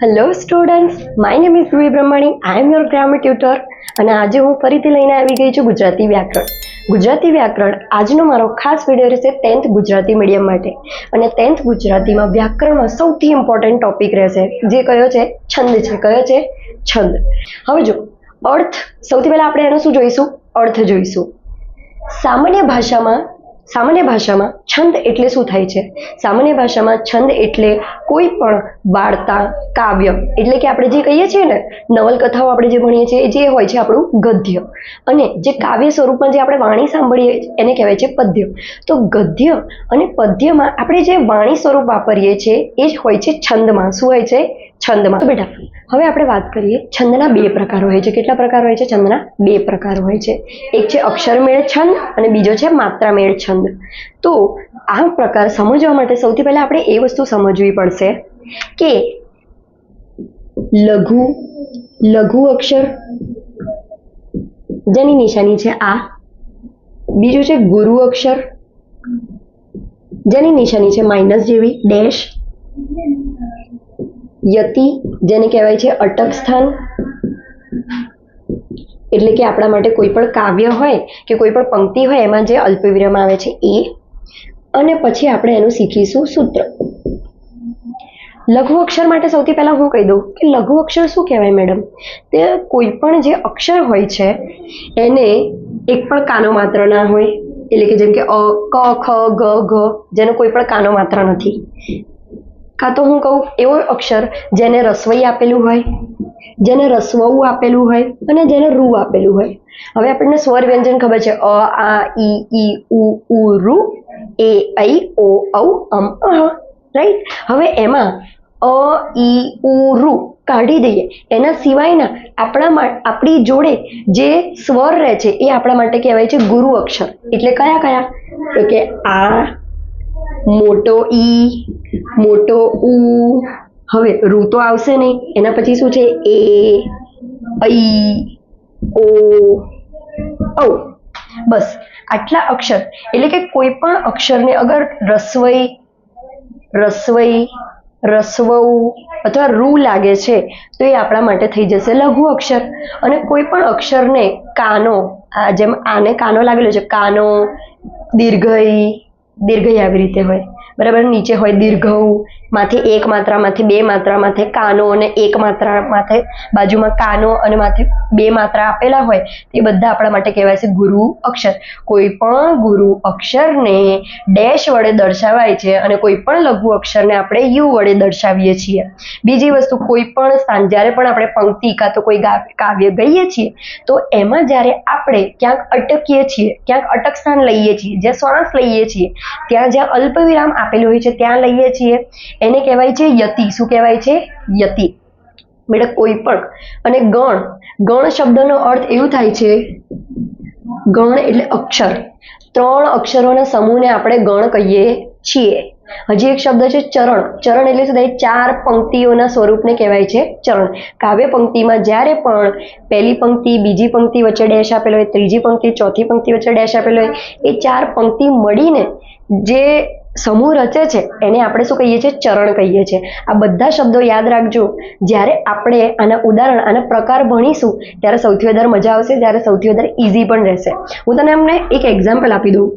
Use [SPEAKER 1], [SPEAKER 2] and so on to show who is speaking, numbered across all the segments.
[SPEAKER 1] Hello students, my name is Dhruvi Brahmani. I M your grammar tutor અને આજે હું ફરીથી લઈને આવી ગઈ છું ગુજરાતી વ્યાકરણ. ગુજરાતી વ્યાકરણ આજનો મારો ખાસ વિડીયો રહેશે 10th ગુજરાતી મીડિયમ માટે. અને 10th ગુજરાતીમાં વ્યાકરણમાં સૌથી ઇમ્પોર્ટન્ટ ટોપિક રહેશે જે કયો છે? છંદ છે. કયો છે? છંદ. હવે જો અર્થ, સૌથી પહેલા આપણે એનો શું જોઈશું? અર્થ જોઈશું. સામાન્ય ભાષામાં છંદ એટલે શું થાય છે? સામાન્ય ભાષામાં છંદ એટલે કોઈ પણ વાર્તા, કાવ્ય, એટલે કે આપણે જે કહીએ છીએ ને નવલકથાઓ આપણે જે ભણીએ છીએ જે હોય છે આપણું ગદ્ય, અને જે કાવ્ય સ્વરૂપમાં જે આપણે વાણી સાંભળીએ એને કહેવાય છે પદ્ય. તો ગદ્ય અને પદ્યમાં આપણે જે વાણી સ્વરૂપ વાપરીએ છીએ એ જ હોય છે છંદમાં. શું હોય છે? છંદમાં. તો બેટા હવે આપણે વાત કરીએ, છંદના બે પ્રકાર હોય છે. કેટલા પ્રકાર હોય છે? છંદના બે પ્રકાર હોય છે. એક છે અક્ષરમેળ છંદ અને બીજો છે માત્રામેળ છંદ. તો આ પ્રકાર સમજવા માટે સૌથી પહેલા આપણે એ વસ્તુ સમજવી પડશે કે લઘુ અક્ષર જેની નિશાની છે આ, બીજું છે ગુરુ અક્ષર જેની નિશાની છે માઇનસ જેવી ડેશ, યતિ જેને કહેવાય છે અટક સ્થાન, એટલે કે આપણા માટે કોઈ પણ કાવ્ય હોય કે કોઈ પણ પંક્તિ હોય એમાં જે અલ્પવિરામ આવે છે એ, અને પછી આપણે એનું શીખીશું સૂત્ર. લઘુ અક્ષર માટે સૌથી પહેલા હું કહી દઉં કે લઘુ અક્ષર શું કહેવાય મેડમ? તે કોઈ પણ જે અક્ષર હોય છે એને એક પણ કાનો માત્ર ના હોય, એટલે કે જેમ કે અ, ક, ખ, ગ, ઘ જેનો કોઈ પણ કાનો માત્ર નથી. કાં તો હું કહું એવો અક્ષર જેને રસવઈ આપેલું હોય, જેને રસવઉ આપેલું હોય અને જેને રૂ આપેલું હોય. હવે આપણને સ્વર વ્યંજન ખબર છે, અ, આ, ઈ, ઉ, રૂ, એ, ઐ, ઓ, ઔ, અમ, અહ, રાઈટ. હવે એમાં અ, ઈ, ઉ, રૂ કાઢી દઈએ, એના સિવાયના આપણી જોડે જે સ્વર રહે છે એ આપણા માટે કહેવાય છે ગુરુ અક્ષર. એટલે કયા? તો કે આ, મોટો ઈ, મોટો ઉ. હવે રૂ તો આવશે નહીં, એના પછી શું છે? એ, ઐ, ઓ, ઔ. બસ આટલા અક્ષર. એટલે કે કોઈ પણ અક્ષરને અગર રસવઈ, રસવઉ અથવા રૂ લાગે છે તો એ આપણા માટે થઈ જશે લઘુ અક્ષર. અને કોઈ પણ અક્ષરને કાનો, જેમ આને કાનો લાગેલો છે, કાનો, દીર્ઘઈ આવી રીતે હોય, બરાબર. નીચે હોય દીર્ઘઉ, માથે એક માત્રા, માથે બે માત્રા, માથે કાનો અને એક માત્રા, માથે બાજુમાં કાનો અને માથે બે માત્રા આપેલા હોય, એ બધા આપણા માટે કહેવાય છે ગુરુ અક્ષર. કોઈ પણ ગુરુ અક્ષરને ડેશ વડે દર્શાવાય છે અને કોઈ પણ લઘુ અક્ષરને આપણે યુ વડે દર્શાવીએ છીએ. બીજી વસ્તુ, કોઈ પણ સ્થાન જ્યારે પણ આપણે પંક્તિ કાં તો કોઈ કાવ્ય ગઈએ છીએ તો એમાં જ્યારે આપણે ક્યાંક અટકીએ છીએ, ક્યાંક અટક સ્થાન લઈએ છીએ, જ્યાં શ્વાસ લઈએ છીએ, ત્યાં જ્યાં અલ્પવિરામ આપેલું હોય છે ત્યાં લઈએ છીએ, એને કહેવાય છે યતિ. શું કહેવાય છે? યતિ. બેટા કોઈ પણ. અને ગણ શબ્દનો અર્થ એવું થાય છે, ગણ એટલે અક્ષર, 3 અક્ષરોના સમૂહને આપણે ગણ કહીએ છીએ. હજી એક શબ્દ છે ચરણ. ચરણ એટલે શું થાય? 4 પંક્તિઓના સ્વરૂપને કહેવાય છે ચરણ. કાવ્ય પંક્તિમાં જ્યારે પણ પહેલી પંક્તિ, બીજી પંક્તિ વચ્ચે ડેશ આપેલો હોય, ત્રીજી પંક્તિ, ચોથી પંક્તિ વચ્ચે ડેશ આપેલો હોય, એ 4 પંક્તિ મળીને જે સમૂહ રચે છે એને આપણે શું કહીએ છીએ? ચરણ કહીએ છીએ. આ બધા શબ્દો યાદ રાખજો. જ્યારે આપણે આના ઉદાહરણ, આના પ્રકાર ભણીશું ત્યારે સૌથી વધારે મજા આવશે, ત્યારે સૌથી વધારે ઇઝી પણ રહેશે. હું તને અમને એક એક્ઝામ્પલ આપી દઉં.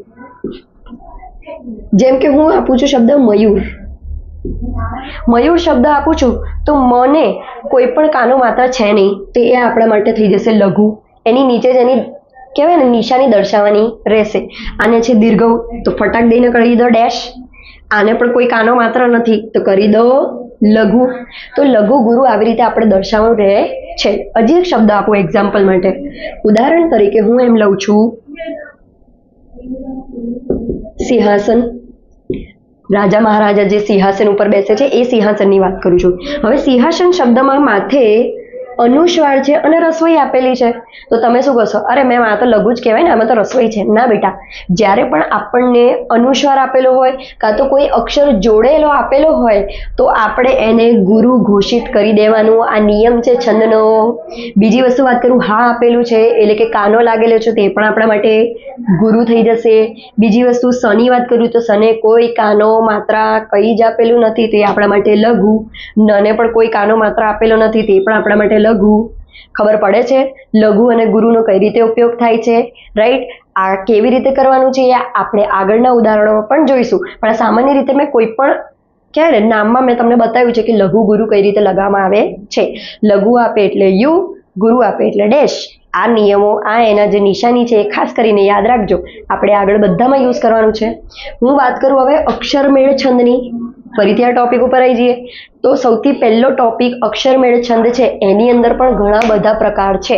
[SPEAKER 1] જેમ કે હું આપું છું શબ્દ મયુર શબ્દ આપું છું તો મને કોઈ પણ કાનો માત્ર છે નહીં, તો એ આપણા માટે થઈ જશે લઘુ. એની નીચે જ એની કહેવાય ને નિશાની દર્શાવવાની રહેશે. આને છે દીર્ઘઉ તો ફટાક દઈને કરી દો ડેશ. આને પણ કોઈ કાનો માત્ર નથી તો કરી દો લઘુ. તો લઘુ ગુરુ આવી રીતે આપણે દર્શાવવાનું રહે છે. હજી એક શબ્દ આપો એક્ઝામ્પલ માટે. ઉદાહરણ તરીકે હું એમ લઉં છું સિંહાસન. રાજા મહારાજા જે સિંહાસન ઉપર બેસે છે એ સિંહાસનની વાત કરું છું. હવે સિંહાસન શબ્દમાં માથે અનુસ્વાર છે અને રસોઈ આપેલી છે, તો તમે શું કહેશો? અરે મેમ આ તો લઘુ જ કહેવાય ને, આમાં તો રસોઈ છે. ના બેટા, જ્યારે પણ આપણને અનુસ્વાર આપેલો હોય કાં તો કોઈ અક્ષર જોડેલો આપેલો હોય તો આપણે એને ગુરુ ઘોષિત કરી દેવાનું. આ નિયમ છે છંદનો. બીજી વસ્તુ વાત કરું, હા આપેલું છે એટલે કે કાનો લાગેલો છે તે પણ આપણા માટે ગુરુ થઈ જશે. બીજી વસ્તુ સની વાત કરું તો સને કોઈ કાનો માત્રા કઈ જ આપેલું નથી, તે આપણા માટે લઘુ. નને પણ કોઈ કાનો માત્રા આપેલો નથી, તે પણ આપણા માટે લઘુ. ખબર પડે છે લઘુ અને ગુરુનો કઈ રીતે ઉપયોગ થાય છે, રાઈટ? આ કેવી રીતે કરવાનું છે આપણે આગળના ઉદાહરણોમાં પણ જોઈશું, પણ સામાન્ય રીતે મેં કોઈ પણ ક્યારે નામમાં મેં તમને બતાવ્યું છે કે લઘુ ગુરુ કઈ રીતે લગાવવામાં આવે છે. લઘુ આપે એટલે યુ, ગુરુ આપે એટલે ડેશ. આ નિયમો, આ એના જે નિશાની છે એ ખાસ કરીને યાદ રાખજો. આપણે આગળ બધામાં યુઝ કરવાનું છે. હું વાત કરું હવે અક્ષરમેળ છંદની. ફરીથી આ ટોપિક ઉપર આવી જઈએ તો સૌથી પહેલો ટોપિક અક્ષરમેળ છંદ છે. એની અંદર પણ ઘણા બધા પ્રકાર છે.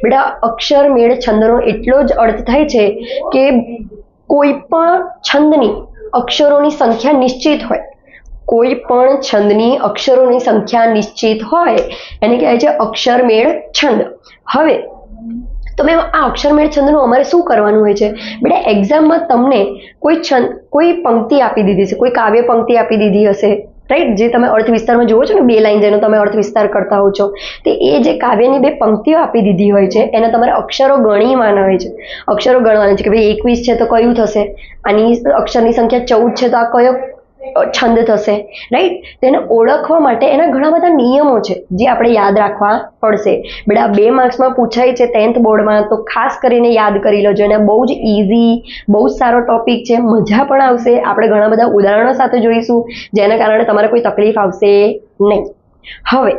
[SPEAKER 1] બેટા અક્ષરમેળ છંદનો એટલો જ અર્થ થાય છે કે કોઈ પણ છંદની અક્ષરોની સંખ્યા નિશ્ચિત હોય. કોઈ પણ છંદની અક્ષરોની સંખ્યા નિશ્ચિત હોય એને કહેવાય છે અક્ષરમેળ છંદ. હવે તો મેમ આ અક્ષરમેળ છંદનું અમારે શું કરવાનું હોય છે? બેટા એક્ઝામમાં તમને કોઈ પંક્તિ આપી દીધી છે, કોઈ કાવ્ય પંક્તિ આપી દીધી હશે, રાઈટ? જે તમે અર્થ વિસ્તારમાં જુઓ છો ને, 2 લાઈન જેનો તમે અર્થ વિસ્તાર કરતા હો છો, તે એ જે કાવ્યની 2 પંક્તિઓ આપી દીધી હોય છે એને તમારે અક્ષરો ગણીવાના હોય છે. અક્ષરો ગણવાના છે કે ભાઈ 21 છે તો કયું થશે, આની અક્ષરની સંખ્યા 14 છે તો આ કયો છંદ થશે, રાઈટ? તેને ઓળખવા માટે એના ઘણા બધા નિયમો છે જે આપણે યાદ રાખવા પડશે. બેટા 2 માર્ક્સમાં પૂછાય છે 10th બોર્ડમાં, તો ખાસ કરીને યાદ કરી લેજો. એને બહુ જ ઇઝી, બહુ જ સારો ટોપિક છે, મજા પણ આવશે. આપણે ઘણા બધા ઉદાહરણો સાથે જોઈશું જેના કારણે તમારે કોઈ તકલીફ આવશે નહીં. હવે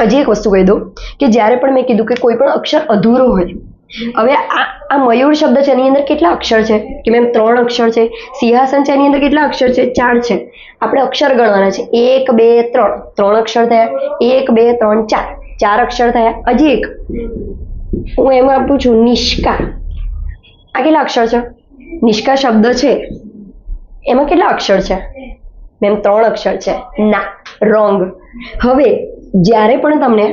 [SPEAKER 1] હજી એક વસ્તુ કહી દઉં કે જ્યારે પણ મેં કીધું કે કોઈ પણ અક્ષર અધૂરો હોય, હવે આ મયુર શબ્દ છે એની અંદર કેટલા અક્ષર છે? કે મેમ 3 અક્ષર છે. સિંહાસન છે એની અંદર કેટલા અક્ષર છે? 4 છે. આપણે અક્ષર ગણવાના છે. 1 2 3, 3 અક્ષર થયા. 1 2 3 4, 4 અક્ષર થયા. હજી એક હું એમ આપું છું, નિષ્કા. આ કેટલા અક્ષર છે? નિષ્કા શબ્દ છે એમાં કેટલા અક્ષર છે? મેમ 3 અક્ષર છે. ના, રોંગ. હવે જ્યારે પણ તમને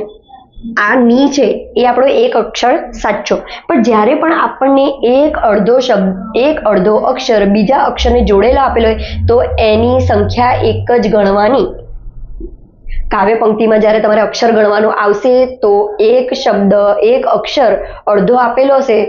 [SPEAKER 1] આ ની છે એ આપણો એક અક્ષર સાચો, પણ જ્યારે પણ આપણને એક અડધો અક્ષર બીજા અક્ષરને જોડેલો આપેલો હોય તો એની સંખ્યા એક જ ગણવાની. કાવ્ય પંક્તિમાં જ્યારે તમારે અક્ષર ગણવાનું આવશે તો એક શબ્દ, એક અક્ષર અડધો આપેલો હશે,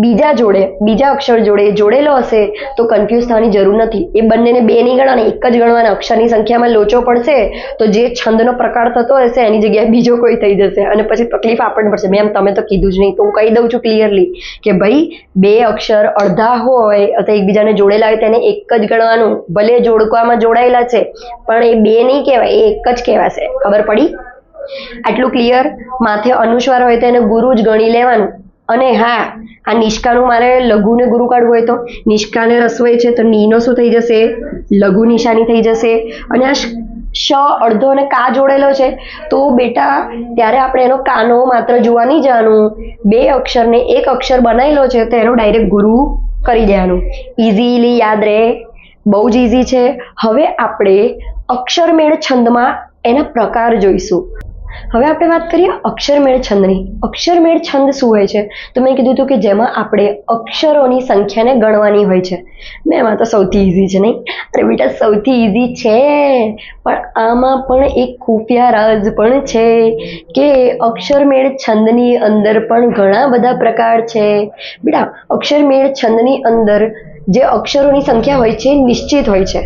[SPEAKER 1] બીજા અક્ષર જોડે જોડેલો હશે તો કન્ફ્યુઝ થવાની જરૂર નથી. એ બંનેને 2 નહીં ગણવાના, એક જ ગણવાના. અક્ષરની સંખ્યામાં લોચો પડશે તો જે છંદનો પ્રકાર થતો હશે એની જગ્યાએ બીજો કોઈ થઈ જશે અને પછી તકલીફ આપણને પડશે. મેમ તમે તો કીધું જ નહીં. તો હું કહી દઉં છું ક્લિયરલી કે ભાઈ 2 અક્ષર અડધા હોય અથવા એકબીજાને જોડેલા હોય તેને એક જ ગણવાનું. ભલે જોડકામાં જોડાયેલા છે પણ એ 2 નહીં કહેવાય, એ એક જ કહેવાશે. ખબર પડી? આટલું ક્લિયર? માથે અનુસ્વાર હોય તો એને ગુરુ જ ગણી લેવાનું. અને હા, આ નિષ્કાનું મારે લઘુને ગુરુ કાઢવું હોય તો નિષ્કાને રસોઈ છે તો નીનો શું થઈ જશે? લઘુ નિશાની થઈ જશે. અને આ શ અડધો અને કા જોડેલો છે તો બેટા ત્યારે આપણે એનો કાનો માત્ર જોવા નહીં જવાનું. 2 અક્ષરને એક અક્ષર બનાવેલો છે તો એનો ડાયરેક્ટ ગુરુ કરી દેવાનું. ઇઝીલી યાદ રહે, બહુ જ ઇઝી છે. હવે આપણે અક્ષરમેળ છંદમાં એના પ્રકાર જોઈશું. હવે આપણે વાત કરીએ અક્ષરમેળ છંદની. અક્ષરમેળ છંદ શું હોય છે? તો મેં કીધું હતું કે જેમાં આપણે અક્ષરોની સંખ્યાને ગણવાની હોય છે. મેમ આ તો સૌથી ઇઝી છે નહીં? અરે બેટા સૌથી ઇઝી છે, પણ આમાં પણ એક ખુફિયા રાજ પણ છે કે અક્ષરમેળ છંદની અંદર પણ ઘણા બધા પ્રકાર છે. બેટા અક્ષરમેળ છંદની અંદર જે અક્ષરોની સંખ્યા હોય છે નિશ્ચિત હોય છે,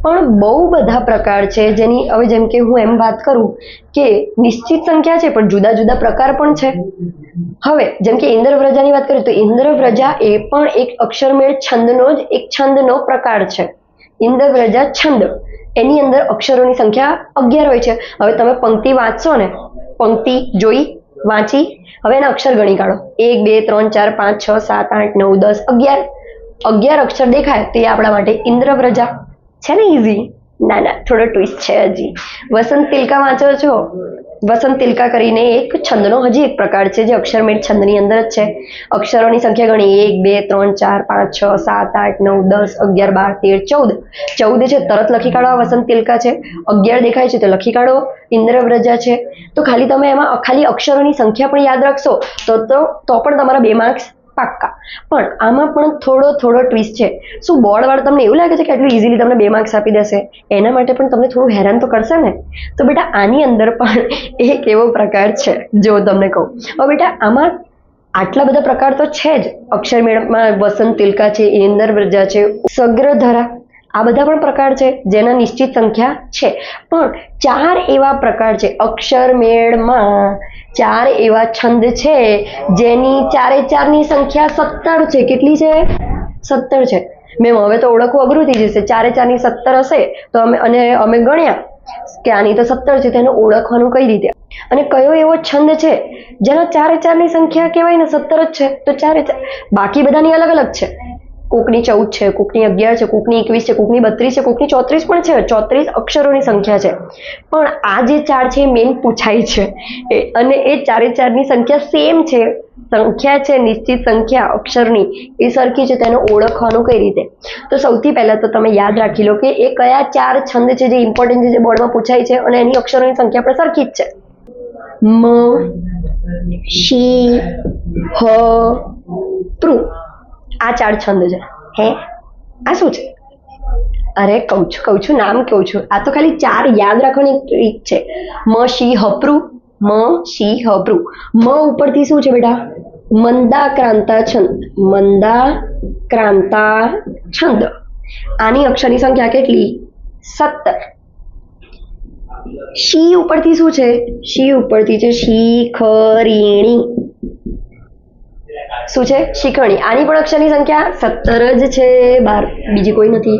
[SPEAKER 1] પણ બહુ બધા પ્રકાર છે જેની હવે જેમ કે હું એમ વાત કરું કે નિશ્ચિત સંખ્યા છે પણ જુદા જુદા પ્રકાર પણ છે. હવે જેમ કે ઇન્દ્રવ્રજાની વાત કરીએ તો ઇન્દ્રવ્રજા એ પણ એક અક્ષરમેળ છંદનો જ એક છંદનો પ્રકાર છે. ઇન્દ્રવ્રજા છંદ, એની અંદર અક્ષરોની સંખ્યા 11 હોય છે. હવે તમે પંક્તિ વાંચશો ને, પંક્તિ જોઈ વાંચી, હવે એના અક્ષર ગણી કાઢો. 1 2 3 4 5 6 7 8 9 10 11 અક્ષર દેખાય તો એ આપણા માટે ઇન્દ્રવ્રજા છે ને? ઇઝી. ના ના, થોડો ટ્વિસ્ટ છે હજી. વસંત તિલકા વાંચો છો? વસંત તિલકા કરીને એક છંદનો હજી એક પ્રકાર છે જે અક્ષરમેળ છંદની અંદર જ છે. અક્ષરોની સંખ્યા ગણી 1 2 3 4 5 6 7 8 9 10 11 12 13 14 છે, તરત લખી કાઢો. આ વસંત તિલકા છે. 11 દેખાય છે તો લખી કાઢો. ઇન્દ્રવ્રજા છે. તો ખાલી તમે એમાં ખાલી અક્ષરોની સંખ્યા પણ યાદ રાખશો તો પણ તમારા 2 માર્ક્સ પાક્કા. પણ આમાં પણ થોડો ટ્વિસ્ટ છે. શું બોર્ડ વાળા તમને એવું લાગે છે કે આટલું ઇઝીલી તમને 2 માર્ક્સ આપી દેશે? એના માટે પણ તમને થોડું હેરાન તો કરશે ને. તો બેટા આની અંદર પણ એક એવો પ્રકાર છે, જો તમને કહું. હવે બેટા આમાં આટલા બધા પ્રકાર તો છે જ. અક્ષરમેળમાં વસંત તિલકા છે, ઇન્દ્રવ્રજા છે, સગ્રધરા, આ બધા પણ પ્રકાર છે જેના નિશ્ચિત સંખ્યા છે. પણ 4 એવા પ્રકાર છે અક્ષરમેળમાં, 4 એવા છંદ છે જેની 4 ની સંખ્યા 17 છે. કેટલી છે? 17 છે. મેમ હવે તો ઓળખવું અઘરું થઈ જશે. 4 ની 17 હશે તો અમે ગણ્યા કે આની તો 17 છે, તેને ઓળખવાનું કઈ રીતે? અને કયો એવો છંદ છે જેના 4 ની સંખ્યા કહેવાય ને 17 જ છે? તો 4 બાકી બધાની અલગ અલગ છે. કોકની 14 છે, કોકની 11 છે, કોકની 21 છે, કોકની 32 છે, કોકની 34 પણ છે. 34 અક્ષરોની સંખ્યા છે. પણ આ જે 4 છે એ મેઇન પૂછાય છે, અને એ 4 ની સંખ્યા સેમ છે. સંખ્યા છે નિશ્ચિત સંખ્યા અક્ષરની એ સરખી છે, તેને ઓળખવાનું કઈ રીતે? તો સૌથી પહેલા તો તમે યાદ રાખી લો કે એ કયા 4 છંદ છે જે ઇમ્પોર્ટન્ટ છે, જે બોર્ડમાં પૂછાય છે, અને એની અક્ષરોની સંખ્યા પણ સરખી જ છે. મ, શી, હ, પ્રુ, આ 4 છંદ છે. હે, આ શું છે? અરે કહું છું નામ કહું છું. આ તો ખાલી 4 યાદ રાખવાની ટ્રીક છે. મ શી હપ્રુ, મ શી હપ્રુ. મ ઉપરથી શું છે બેટા? મંદાક્રાંતા છંદ. મંદાક્રાંતા છંદ. આની અક્ષરની સંખ્યા કેટલી? 17. શી ઉપરથી શું છે? શી ઉપરથી છે શિખરીણી. શું છે? શિખરણી. આની પણ અક્ષરની સંખ્યા 17 જ છે, બીજી કોઈ નથી.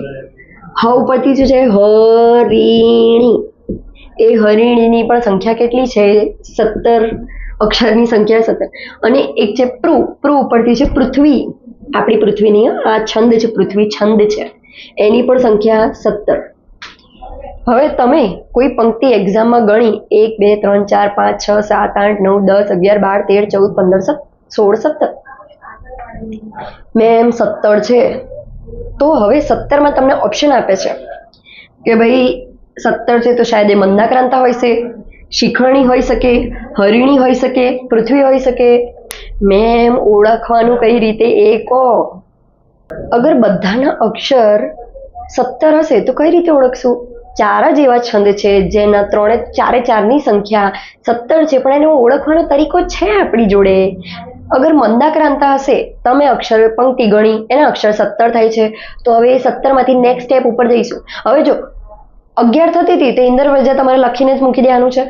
[SPEAKER 1] હ ઉપરથી શું છે? હરિણી. એ હરિણીની પણ સંખ્યા કેટલી છે? 17. અક્ષરની સંખ્યા 17. અને એક છે પ્રુ. પ્રુ ઉપરથી છે પૃથ્વી. આપણી પૃથ્વીની, આ છંદ છે, પૃથ્વી છંદ છે, એની પણ સંખ્યા 17. હવે તમે કોઈ પંક્તિ એક્ઝામમાં ગણી 1 2 3 4 5 6 7 8 9 10 11 12 13 14 15 16 17. મેમ 17 છે. તો હવે 17માં તમને ઓપ્શન આપે છે કે ભાઈ 17 છે તો શાયદ એ મંદાક્રાંતા હોય છે, શિખરણી હોઈ શકે, હરિણી હોઈ શકે, પૃથ્વી હોઈ શકે. મેમ ઓળખવાનું કઈ રીતે એ કહો. અગર બધાના અક્ષર 17 હશે તો કઈ રીતે ઓળખશું? 4 જ એવા છંદ છે જેના 4 ની સંખ્યા 17 છે, પણ એને ઓળખવાનો તરીકો છે આપણી જોડે. અગર મંદાક્રાંતા હશે, તમે અક્ષર પંક્તિ ગણી, એના અક્ષર 17 થાય છે, તો હવે 17 માંથી નેક્સ્ટ સ્ટેપ ઉપર જઈશું. હવે જો 11 થતી હતી તો ઇન્દ્રવ્રજા તમારે લખીને જ મૂકી દેવાનું છે.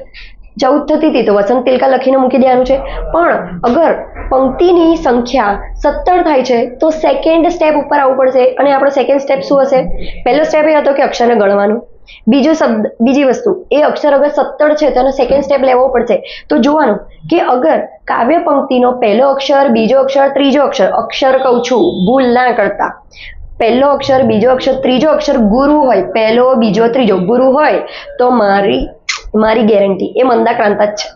[SPEAKER 1] 14 થતી હતી તો વસંત તિલકા લખીને મૂકી દેવાનું છે. પણ અગર પંક્તિની સંખ્યા 17 થાય છે તો સેકન્ડ સ્ટેપ ઉપર આવવું પડશે. અને આપણો સેકન્ડ સ્ટેપ શું હશે? પહેલો સ્ટેપ એ હતો કે અક્ષરને ગણવાનું. બીજી વસ્તુ, એ અક્ષર અગર 17 છે તો એનો સેકન્ડ સ્ટેપ લેવો પડશે. તો જોવાનું કે અગર કાવ્ય પંક્તિનો પહેલો અક્ષર, બીજો અક્ષર, ત્રીજો અક્ષર કહું છું, ભૂલ ના કરતા. પહેલો અક્ષર, બીજો અક્ષર, ત્રીજો અક્ષર ગુરુ હોય, પહેલો, બીજો, ત્રીજો ગુરુ હોય તો મારી ગેરંટી એ મંદાક્રાંતા જ છે.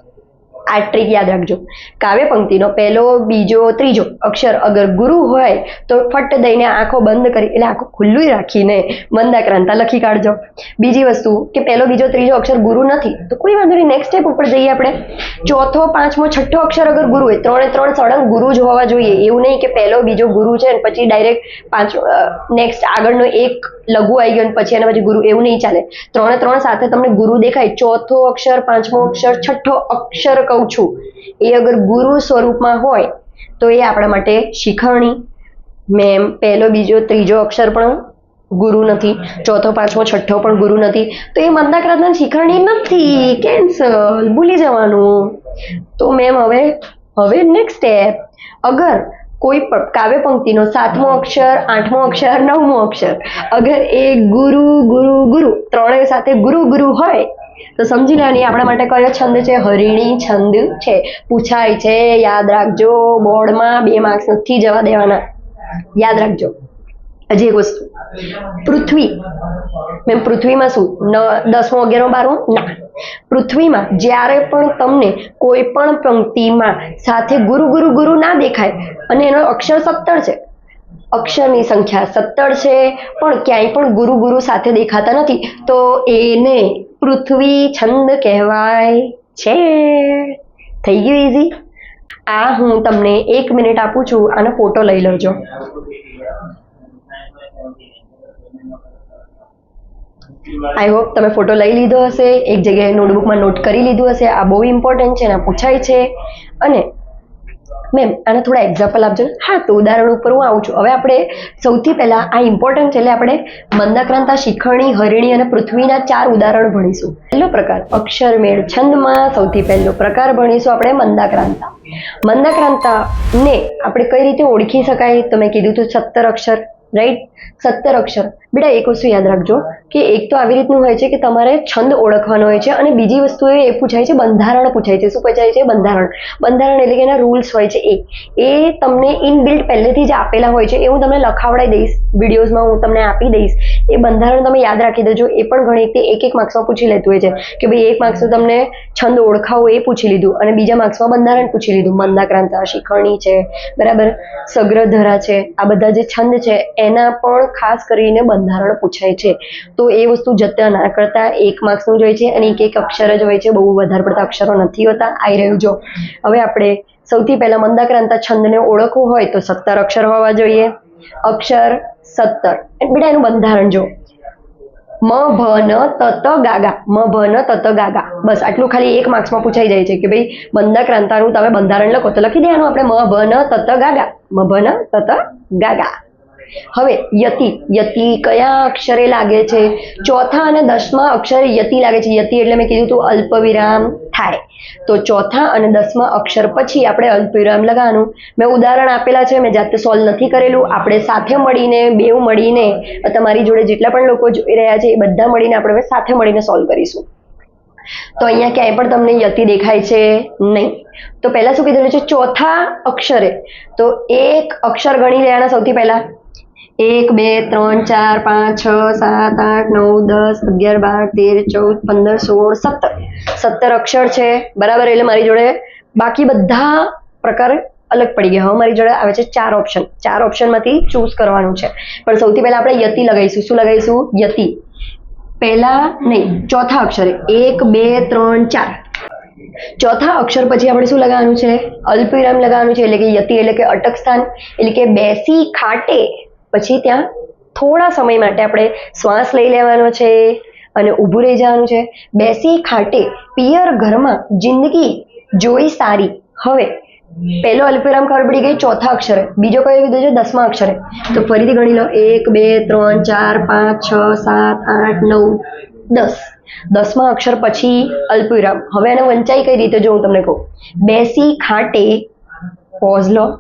[SPEAKER 1] આ ટ્રીક યાદ રાખજો. કાવ્ય પંક્તિનો પહેલો, બીજો, ત્રીજો અક્ષર અગર ગુરુ હોય તો ફટ દઈને આંખો બંધ કરી, એટલે આંખો ખુલ્લું રાખીને મંદાક્રાંતા લખી કાઢજો. બીજી વસ્તુ કે પહેલો, બીજો, ત્રીજો અક્ષર ગુરુ નથી તો કોઈ વાંધો નહીં, નેક્સ્ટ સ્ટેપ ઉપર જઈએ આપણે. ચોથો, પાંચમો, છઠ્ઠો અક્ષર અગર ગુરુ હોય, 3 સળંગ ગુરુ જ હોવા જોઈએ. એવું નહીં કે પહેલો બીજો ગુરુ છે અને પછી ડાયરેક્ટ નેક્સ્ટ આગળનો એક લઘુ આવી ગયો અને પછી એના પછી ગુરુ, એવું નહીં ચાલે. 3 સાથે તમને ગુરુ દેખાય, ચોથો અક્ષર, પાંચમો અક્ષર, છઠ્ઠો અક્ષર કહું છું, એ અગર ગુરુ સ્વરૂપમાં હોય તો એ આપણા માટે શિખરણી. મેમ પહેલો, બીજો, ત્રીજો અક્ષર પણ ગુરુ નથી, ચોથો, પાંચમો, છઠ્ઠો પણ ગુરુ નથી, તો એ મંદાક્રાંતા શિખરણી નથી. કેન્સલ, ભૂલી જવાનું. તો મેમ હવે નેક્સ્ટ સ્ટેપ, અગર કોઈ પણ કાવ્ય પંક્તિનો 7મો અક્ષર, 8મો અક્ષર, 9મો અક્ષર અગર એ ગુરુ ગુરુ ગુરુ ત્રણેય સાથે ગુરુ ગુરુ હોય તો સમજી લેવાની આપણા માટે કયો છંદ છે? હરિણી છંદ છે. પૂછાય છે, યાદ રાખજો. બોર્ડમાં 2 માર્ક્સ નથી જવા દેવાના, યાદ રાખજો. હજી એક વસ્તુ, પૃથ્વી. મેમ પૃથ્વીમાં શું 10મો 11મો 12મો? ના. પૃથ્વીમાં જ્યારે પણ તમને કોઈ પણ પંક્તિમાં સાથે ગુરુ ગુરુ ગુરુ ના દેખાય અને એનો અક્ષર 17 છે, અક્ષરની સંખ્યા 17 છે, પણ ક્યાંય પણ ગુરુ ગુરુ સાથે દેખાતા નથી, તો એને પૃથ્વી છંદ કહેવાય છે. થઈ ગયું ઈઝી. આ હું તમને 1 મિનિટ આપું છું, આનો ફોટો લઈ લેજો. આઈ હોપ તમે ફોટો લઈ લીધો હશે, એક જગ્યાએ નોટબુકમાં નોટ કરી લીધું હશે. આ બહુ ઇમ્પોર્ટન્ટ છે અને પૂછાય છે. અને મેમ આને થોડા એક્ઝામ્પલ આપજો. હા, તો ઉદાહરણ ઉપર હું આવું છું. હવે આપણે સૌથી પહેલા આ ઇમ્પોર્ટન્ટ છે એટલે આપણે મંદાક્રાંતા, શિખરણી, હરિણી અને પૃથ્વીના 4 ઉદાહરણ ભણીશું. પહેલો પ્રકાર અક્ષરમેળ છંદમાં સૌથી પહેલો પ્રકાર ભણીશું આપણે મંદાક્રાંતા. મંદાક્રાંતાને આપણે કઈ રીતે ઓળખી શકાય? તો મેં કીધું હતું 17 અક્ષર, રાઈટ? 17 અક્ષર. બેટા એક વસ્તુ યાદ રાખજો કે એક તો આવી રીતનું હોય છે કે તમારે છંદ ઓળખવાનો હોય છે, અને બીજી વસ્તુ એ પૂછાય છે બંધારણ પૂછાય છે. શું પૂછાય છે? બંધારણ. બંધારણ એટલે કે એના રૂલ્સ હોય છે. એ તમને ઇનબિલ્ટ પહેલેથી જ આપેલા હોય છે. એ હું તમને લખાવડાવી દઈશ, વિડીયોઝમાં હું તમને આપી દઈશ. એ બંધારણ તમે યાદ રાખી દેજો. એ પણ ઘણી રીતે એક માર્ક્સમાં પૂછી લેતું હોય છે કે ભાઈ 1 માર્ક્સનું તમને છંદ ઓળખાવો એ પૂછી લીધું, અને બીજા માર્ક્સમાં બંધારણ પૂછી લીધું. મંદાક્રાંતા, શિખરણી છે, બરાબર, સગ્રધરા છે, આ બધા જે છંદ છે એના પણ ખાસ કરીને બંધારણ પૂછાય છે. તો એ વસ્તુ જતા ના કરતા 1 માર્ક્સનું જ હોય છે અને એક અક્ષર જ હોય છે, બહુ વધારે પડતા અક્ષરો નથી હોતા. આવી રહ્યું જો. હવે આપણે સૌથી પહેલા મંદાક્રાંતા છંદને ઓળખવું હોય તો 17 અક્ષર હોવા જોઈએ. અક્ષર 17. બેટા એનું બંધારણ જો. મ ભ ન ત ત ગા ગા. મ ભ ન ત ત ગા ગા. બસ આટલું ખાલી 1 માર્ક્સમાં પૂછાઈ જાય છે કે ભાઈ મંદાક્રાંતાનું તમે બંધારણ લખો તો લખી દેવાનું આપણે મ ભ ન ત ત ગા ગા. મ ભ ન ત ત ગા ગા. હવે યતિ. યતિ કયા અક્ષરે લાગે છે? ચોથા અને 10મા અક્ષરે યતિ લાગે છે. યતિ એટલે મેં કીધું હતું અલ્પ વિરામ થાય, તો ચોથા અને 10મા અક્ષર પછી આપણે અલ્પ વિરામ લગાવવાનું. મેં ઉદાહરણ આપેલા છે, મેં જાતે સોલ્વ નથી કરેલું. આપણે સાથે મળીને, બેઉ મળીને, તમારી જોડે જેટલા પણ લોકો જોઈ રહ્યા છે એ બધા મળીને આપણે સાથે મળીને સોલ્વ કરીશું. તો અહીંયા ક્યાંય પણ તમને યતિ દેખાય છે નહીં. તો પહેલા શું કીધેલું છે? ચોથા અક્ષરે. તો એક અક્ષર ગણી લેવાના સૌથી પહેલા. 1 2 3 4 5 6 7 8 9 10 11 12 13 14 15 16 17 અક્ષર છે, બરાબર. એટલે મારી જોડે બાકી બધા પ્રકાર અલગ પડી ગયા. હવે મારી જોડે આવે છે 4 ઓપ્શન. 4 ઓપ્શનમાંથી ચૂઝ કરવાનું છે. પણ સૌથી પહેલા આપણે યતિ લગાવીશું. શું લગાવીશું? યતિ. પહેલા નહીં, ચોથા અક્ષરે 1 2 3 4. ચોથા અક્ષર પછી આપણે શું લગાવવાનું છે? અલ્પવિરામ લગાવવાનું છે. એટલે કે યતિ એટલે કે અટક સ્થાન, એટલે કે બેસી ખાટે. પછી ત્યાં થોડા સમય માટે આપણે શ્વાસ લઈ લેવાનો છે અને ઊભું રહી જવાનું છે. બેસી ખાટે પિયર ઘરમાં જિંદગી જોઈ સારી. હવે પહેલો અલ્પવિરામ ખબર પડી ગઈ ચોથા અક્ષરે. બીજો કયો કીધું છે? 10મા અક્ષરે. તો ફરીથી ગણી લો. 1 2 3 4 5 6 7 8 9 10. 10મા અક્ષર પછી અલ્પવિરામ. હવે એને વંચાઈ કઈ રીતે જો હું તમને કહું. બેસી ખાટે, પોઝ લો.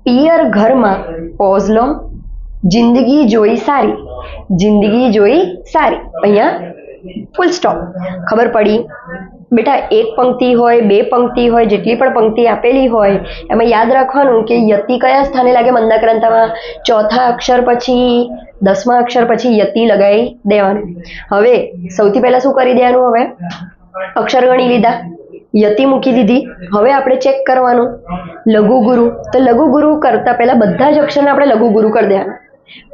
[SPEAKER 1] પિયર ઘરમાં, પોઝ લો. જિંદગી જોઈ સારી. જિંદગી જોઈ સારી. અહીંયા ફૂલ સ્ટોપ. ખબર પડી? બેટા એક પંક્તિ હોય, 2 પંક્તિ હોય, જેટલી પણ પંક્તિ આપેલી હોય એમાં યાદ રાખવાનું કે યતિ કયા સ્થાને લાગે મંદાક્રાંતામાં? ચોથા અક્ષર પછી, 10મા અક્ષર પછી યતિ લગાવી દેવાનું. હવે સૌથી પહેલા શું કરી દેવાનું? હવે અક્ષર ગણી લીધા, યતિ મૂકી દીધી. હવે આપણે ચેક કરવાનું લઘુ ગુરુ. તો લઘુ ગુરુ કરતા પહેલા બધા જ અક્ષરને આપણે લઘુ ગુરુ કરી દેવાના.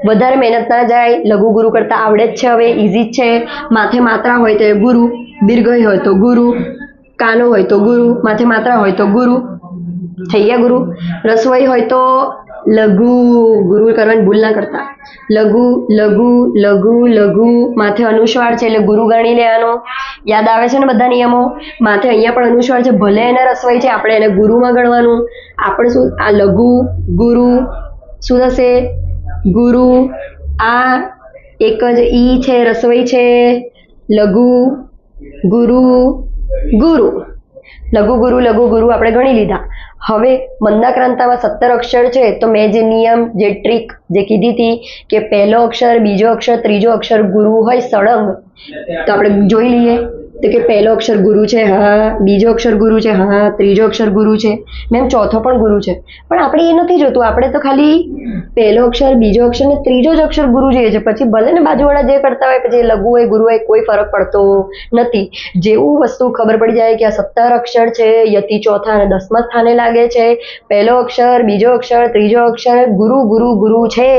[SPEAKER 1] વધારે મહેનત ના જાય, લઘુ ગુરુ કરતા આવડે જ છે. હવે ઈઝી જ છે. માથે માત્રા હોય તો ગુરુ, દીર્ઘઈ હોય તો ગુરુ, કાનો હોય તો ગુરુ, માથે માત્રા હોય તો ગુરુ. થઈ ગયા ગુરુ. રસવઈ હોય તો લઘુ. ગુરુ કરવાની ભૂલ ના કરતા. લઘુ લઘુ લઘુ લઘુ. માથે અનુસ્વાર છે એટલે ગુરુ ગણી લેવાનો. યાદ આવે છે ને બધા નિયમો? માથે અહીંયા પણ અનુસ્વાર છે, ભલે એને રસવઈ છે, આપણે એને ગુરુમાં ગણવાનું. આપણે શું આ લઘુ ગુરુ શું થશે? ગુરુ. આ એક જ ઈ છે, રસવઈ છે. લઘુ ગુરુ ગુરુ. લઘુ ગુરુ આપણે ગણી લીધા. હવે મંદાક્રાંતામાં 17 અક્ષર છે, તો મેં જે નિયમ, જે ટ્રીક જે કીધી હતી કે પહેલો અક્ષર, બીજો અક્ષર, ત્રીજો અક્ષર ગુરુ હોય સળંગ, તો આપણે જોઈ લઈએ. તો કે પહેલો અક્ષર ગુરુ છે, હા. બીજો અક્ષર ગુરુ છે, હા. ત્રીજો અક્ષર ગુરુ છે, મેમ ચોથો પણ ગુરુ છે. પણ આપણે એ નથી જોતું, આપણે તો ખાલી પહેલો અક્ષર, બીજો અક્ષર ને ત્રીજો જ અક્ષર ગુરુ જોઈએ છે. પછી ભલે ને બાજુવાળા જે કરતા હોય, પછી લઘુ હોય ગુરુ હોય, કોઈ ફરક પડતો નથી. જેવું વસ્તુ ખબર પડી જાય કે આ 17 અક્ષર છે, યતિ ચોથા અને 10મા સ્થાને લાગે છે, પહેલો અક્ષર, બીજો અક્ષર, ત્રીજો અક્ષર ગુરુ ગુરુ ગુરુ છે,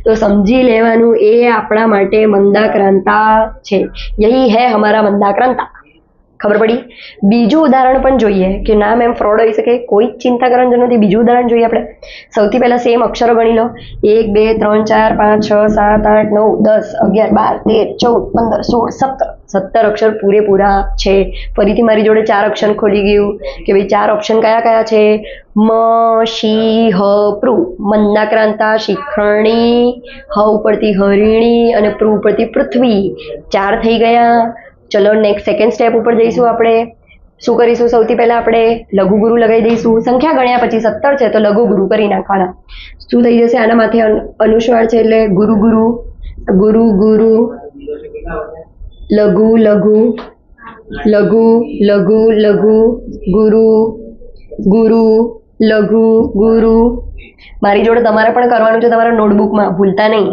[SPEAKER 1] તો સમજી લેવાનું એ આપણા માટે મંદાક્રાંતા છે. યહી હે હમારા મંદાક્રાંતા. ખબર પડી? બીજું ઉદાહરણ પણ જોઈએ કે ના મેમ ફ્રોડ હોઈ શકે, કોઈ જ ચિંતા કરવાની જરૂર નથી. બીજું ઉદાહરણ જોઈએ આપણે. સૌથી પહેલા સેમ અક્ષરો ગણી લો. 1 2 3 4 5 6 7 8 9 10 11 12 13 14 15 16 17 અક્ષર પૂરેપૂરા છે. ફરીથી મારી જોડે 4 ઓપ્શન ખોલી ગયું કે ભાઈ 4 ઓપ્શન કયા કયા છે? મ શી હ પ્રુ. મંદાક્રાંતા, શિખરણી, હ ઉપરથી હરિણી અને પ્રુ ઉપરથી પૃથ્વી. 4 થઈ ગયા. ચલો નેક્સ્ટ સેકન્ડ સ્ટેપ ઉપર જઈશું. આપણે શું કરીશું? સૌથી પહેલા આપણે લઘુ ગુરુ લગાવી દઈશું. સંખ્યા ગણ્યા પછી 17 છે તો લઘુ ગુરુ કરી નાખવાના. શું થઈ જશે? આના માથે અનુસ્વાર છે એટલે ગુરુ ગુરુ, ગુરુ ગુરુ, લઘુ લઘુ, લઘુ લઘુ લઘુ, ગુરુ ગુરુ, લઘુ ગુરુ. મારી જોડે તમારે પણ કરવાનું છે, તમારા નોટબુકમાં ભૂલતા નહીં.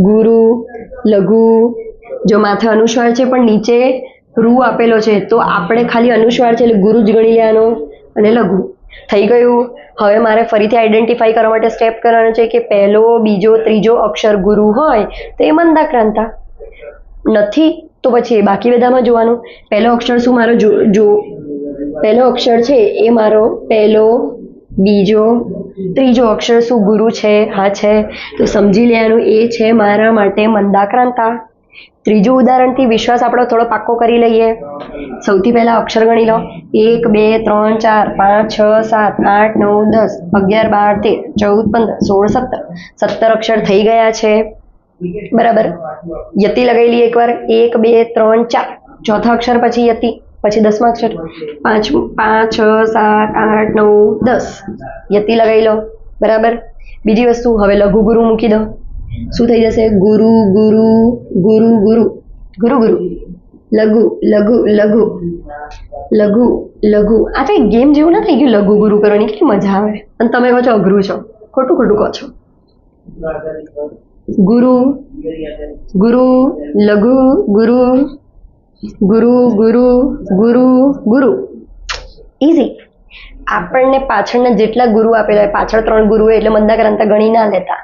[SPEAKER 1] ગુરુ લઘુ. જો માથે અનુસ્વાર છે પણ નીચે રૂ આપેલો છે તો આપણે ખાલી અનુસ્વાર છે એટલે ગુરુ જ ગણી લેવાનો અને લઘુ. થઈ ગયું. હવે મારે ફરીથી આઈડેન્ટિફાઈ કરવા માટે સ્ટેપ કરવાનો છે કે પહેલો, બીજો, ત્રીજો અક્ષર ગુરુ હોય તો એ મંદાક્રાંતા, નથી તો પછી બાકી બધામાં જોવાનું. પહેલો અક્ષર શું મારો? જો પહેલો અક્ષર છે એ મારો પહેલો, બીજો, ત્રીજો અક્ષર શું ગુરુ છે? હા છે, તો સમજી લેવાનું એ છે મારા માટે મંદાક્રાંતા. ત્રીજું ઉદાહરણથી વિશ્વાસ આપણો થોડો પાક્કો કરી લઈએ. સૌથી પહેલા અક્ષર ગણી લો. 1 2 3 4 5 6 7 8 9 10 11 12 13 14 15 16 17 અક્ષર થઈ ગયા છે. બરાબર. યતિ લગાવી લઈએ એકવાર. 1 2 3 4 ચોથા અક્ષર પછી યતિ, પછી 10મા અક્ષર. 5 6 7 8 9 10 યતિ લગાવી લો. બરાબર. બીજી વસ્તુ, હવે લઘુ ગુરુ મૂકી દો. શું થઈ જશે? ગુરુ ગુરુ ગુરુ ગુરુ, ગુરુ ગુરુ, લઘુ લઘુ લઘુ, લઘુ લઘુ. આ તો એક ગેમ જેવું ના થઈ ગયું? લઘુ ગુરુ કરવાની કેટલી મજા આવે. અને તમે કહો છો અઘરું છો. ખોટું ખોટું કહો છો. ગુરુ ગુરુ, લઘુ ગુરુ, ગુરુ ગુરુ ગુરુ ગુરુ. ઇઝી. આપણને પાછળના જેટલા ગુરુ આપેલા હોય, પાછળ 3 ગુરુ હોય એટલે મંદાક્રાંતા ગણી ના લેતા.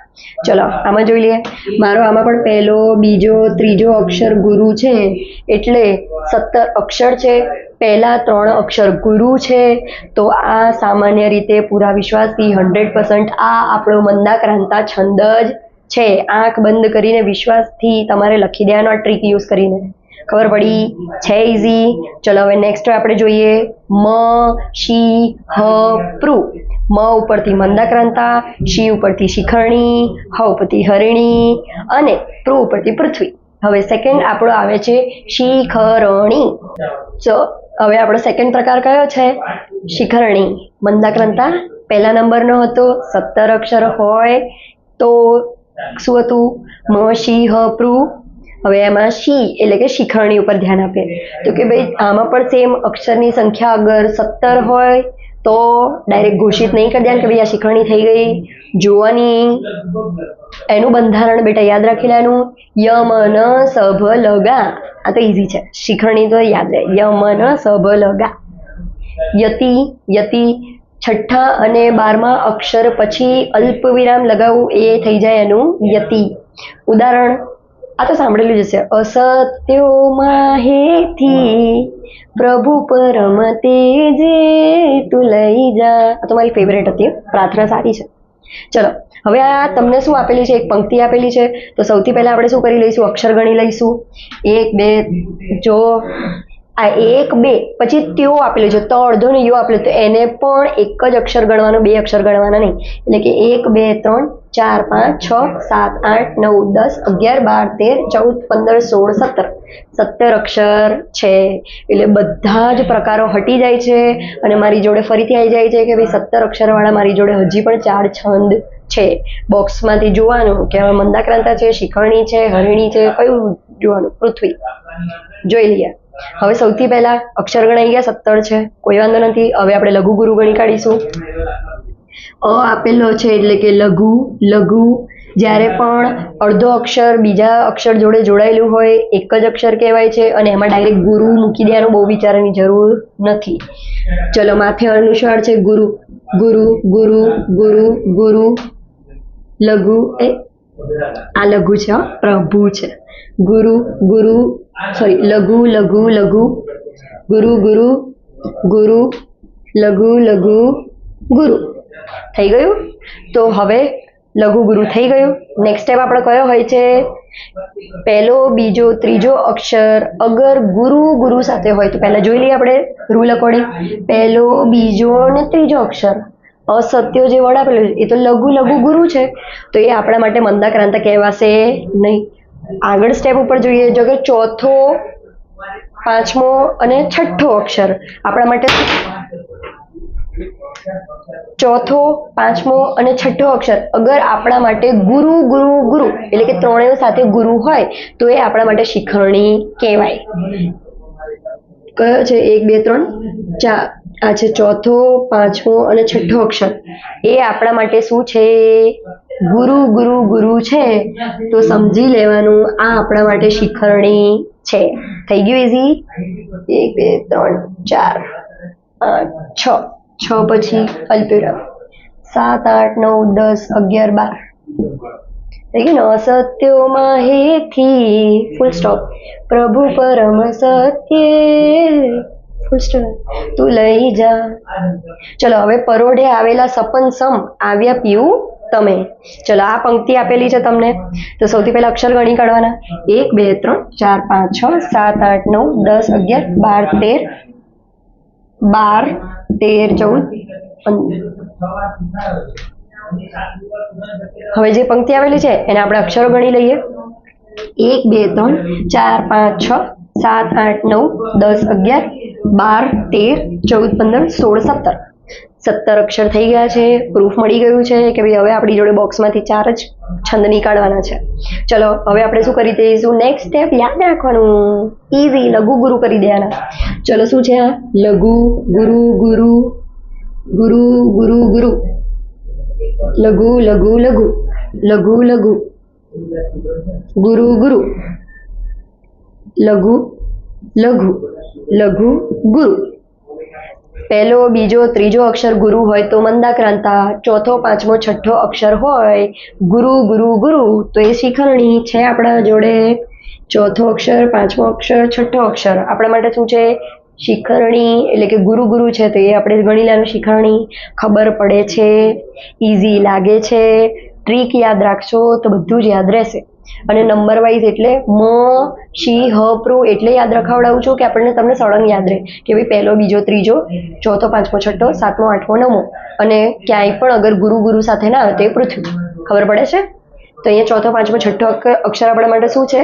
[SPEAKER 1] ચલો આમાં જોઈ લઈએ. મારો આમાં પણ પહેલો, બીજો, ત્રીજો અક્ષર ગુરુ છે એટલે 17 અક્ષર છે. પહેલા 3 અક્ષર ગુરુ છે તો આ સામાન્ય રીતે પૂરા વિશ્વાસથી 100% આ આપણો મંદાક્રાંતા છંદ જ છે. આંખ બંધ કરીને વિશ્વાસથી તમારે લખી દેવાનો આ ટ્રીક યુઝ કરીને. ખબર પડી? છે ઇઝી. ચલો હવે નેક્સ્ટ આપણે જોઈએ. મ શી હ પ્રુ. મ ઉપરથી મંદાક્રાંતા, શી ઉપરથી શિખરણી, હ ઉપરથી હરિણી અને પ્રુ ઉપરથી પૃથ્વી. હવે સેકન્ડ આપણો આવે છે શિખરણી. તો હવે આપણો સેકન્ડ પ્રકાર કયો છે? શિખરણી. મંદાક્રાંતા પહેલા નંબરનો હતો. 17 અક્ષર હોય તો શું હતું? મ શી હ પ્રુ. હવે એમાં શી એટલે કે શિખરણી ઉપર ધ્યાન આપે તો કે ભાઈ આમાં પણ સેમ અક્ષરની સંખ્યા અગર 17 હોય તો ડાયરેક્ટ ઘોષિત નહીં કરી દેવાનું કે ભાઈ આ શિખરણી થઈ ગઈ. જોવાની એનું બંધારણ બેટા યાદ રાખી લેવાનું. યમન સભ લગા. આ તો ઇઝી છે. શિખરણી તો યાદ રહે. યમન સભ લગા. યતિ, યતિ છઠ્ઠા અને 12મા અક્ષર પછી અલ્પ વિરામ લગાવવું એ થઈ જાય એનું યતિ. ઉદાહરણ આ તો સાંભળેલું જ હશે. અસત્યો માહેથી પ્રભુ પરમ તેજે તું લઈ જા. આ તો મારી ફેવરેટ હતી. પ્રાર્થના સારી છે. ચલો હવે આ તમને શું આપેલી છે? એક પંક્તિ આપેલી છે તો સૌથી પહેલા આપણે શું કરી લઈશું? અક્ષર ગણી લઈશું. 1 2 જો આ 1 2 પછી ત્યો આપેલું છે તો અડધો ને યો આપેલું તો એને પણ એક જ અક્ષર ગણવાનો, 2 અક્ષર ગણવાના નહીં. એટલે કે 1 2 3 4 5 6 7 8 9 10 11 12 13 14 15 16 17 અક્ષર છે. એટલે બધા જ પ્રકારો હટી જાય છે અને મારી જોડે ફરીથી આવી જાય છે કે ભાઈ 17 અક્ષરવાળા મારી જોડે હજી પણ 4 છંદ છે. બોક્સમાંથી જોવાનું કે હવે મંદાક્રાંતા છે, શિખરણી છે, હરિણી છે, કયું જોવાનું? પૃથ્વી. જોઈ લઈએ. હવે સૌથી પહેલા અક્ષર ગણાઈ ગયા 17 છે, કોઈ વાંધો નથી. હવે આપણે લઘુ ગુરુ ગણી કાઢીશું. અ આપેલો છે એટલે કે લઘુ. લઘુ જ્યારે પણ અડધો અક્ષર બીજા અક્ષર જોડે જોડાયેલું હોય એક જ અક્ષર કહેવાય છે, અને એમાં ડાયરેક્ટ ગુરુ મૂકી દેવાનું, બહુ વિચારવાની જરૂર નથી. ચલો, માથે અનુસ્વાર છે ગુરુ. ગુરુ ગુરુ ગુરુ ગુરુ. લઘુ આ લઘુ છે, પ્રભુ છે. ગુરુ ગુરુ સોરી લઘુ લઘુ લઘુ. ગુરુ ગુરુ ગુરુ. લઘુ લઘુ ગુરુ. થઈ ગયું? તો હવે લઘુ ગુરુ થઈ ગયું. નેક્સ્ટ સ્ટેપ આપણે કયો હોય છે? પહેલો, બીજો, ત્રીજો અક્ષર અગર ગુરુ ગુરુ સાથે હોય તો પહેલા જોઈ લઈએ આપણે રૂલ અકોર્ડિંગ. પહેલો, બીજો અને ત્રીજો અક્ષર અસત્ય જે વડ આપેલું એ તો લઘુ લઘુ ગુરુ છે, તો એ આપણા માટે મંદાક્રાંતા કહેવાશે નહીં. આગળ સ્ટેપ ઉપર જોઈએ. જો કે ચોથો, પાંચમો અને છઠ્ઠો અક્ષર આપણા માટે, ચોથો, પાંચમો અને છઠ્ઠો અક્ષર અગર આપણા માટે ગુરુ ગુરુ ગુરુ એટલે કે ત્રણેય સાથે ગુરુ હોય તો એ આપણા માટે શિખરણી કહેવાય. કયો છે? 1 2 3 4. આ છે ચોથો, પાંચમો અને છઠ્ઠો અક્ષર. એ આપણા માટે શું છે? ગુરુ ગુરુ ગુરુ છે. તો સમજી લેવાનું આ આપણા માટે શિખરણી છે. થઈ ગયું ઇઝી? 1 2 3 4 5 6. 6 પછી અલ્પવિરામ. 7 8 9 10 11 12. થઈ ગયું ને? અસત્યોમાં હેથી ફૂલ સ્ટોપ. પ્રભુ પરમ સત્ય ફૂલ સ્ટોપ. તું લઈ જા. ચલો, હવે પરોઢે આવેલા સપન સમ આવ્યા પીવું તમે. ચલો, આ પંક્તિ આપેલી છે તમને, તો સૌથી પહેલા અક્ષર ગણી કાઢવાના. 1 2 3 4 5 6 7 8 9 10 11 12 13 14 હવે જે પંક્તિ આવેલી છે એને આપણે અક્ષરો ગણી લઈએ. 1 2 3 4 5 6 7 8 9 10 11 12 13 14 15 16 17. 17 અક્ષર થઈ ગયા છે. પ્રૂફ મળી ગયું છે કે ભાઈ હવે આપણી જોડે બોક્સમાંથી 4 જ છંદ નીકાળવાના છે. ચલો, હવે આપણે શું કરી દઈશું? નેક્સ્ટ સ્ટેપ યાદ રાખવાનું, ઇઝી. લઘુ ગુરુ કરી દેવાના. ચલો, શું છે આ? લઘુ ગુરુ ગુરુ ગુરુ ગુરુ ગુરુ. લઘુ લઘુ લઘુ લઘુ લઘુ. ગુરુ ગુરુ. લઘુ લઘુ લઘુ ગુરુ. પહેલો, બીજો, ત્રીજો અક્ષર ગુરુ હોય તો મંદાક્રાંતા. ચોથો, પાંચમો, છઠ્ઠો અક્ષર હોય ગુરુ ગુરુ ગુરુ તો એ શિખરણી છે આપણા જોડે. ચોથો અક્ષર, પાંચમો અક્ષર, છઠ્ઠો અક્ષર આપણા માટે શું છે? શિખરણી. એટલે કે ગુરુ ગુરુ છે તો એ આપણે ગણી લેવાનું શિખરણી. ખબર પડે છે, ઇઝી લાગે છે, ટ્રીક યાદ રાખશો તો બધું જ યાદ રહેશે. અને નંબર વાઇઝ એટલે મ શી હ પ્રો એટલે યાદ રખાવડાવું છું કે આપણને તમને સળંગ યાદ રહે કે ભાઈ પહેલો, બીજો, ત્રીજો, ચોથો, પાંચમો, છઠ્ઠો, સાતમો, આઠમો, નવમો. અને ક્યાંય પણ અગર ગુરુ ગુરુ સાથે ના આવે તો એ પૃથ્વી. ખબર પડે છે? તો અહીંયા ચોથો, પાંચમો, છઠ્ઠો અક્ષર આપણા માટે શું છે?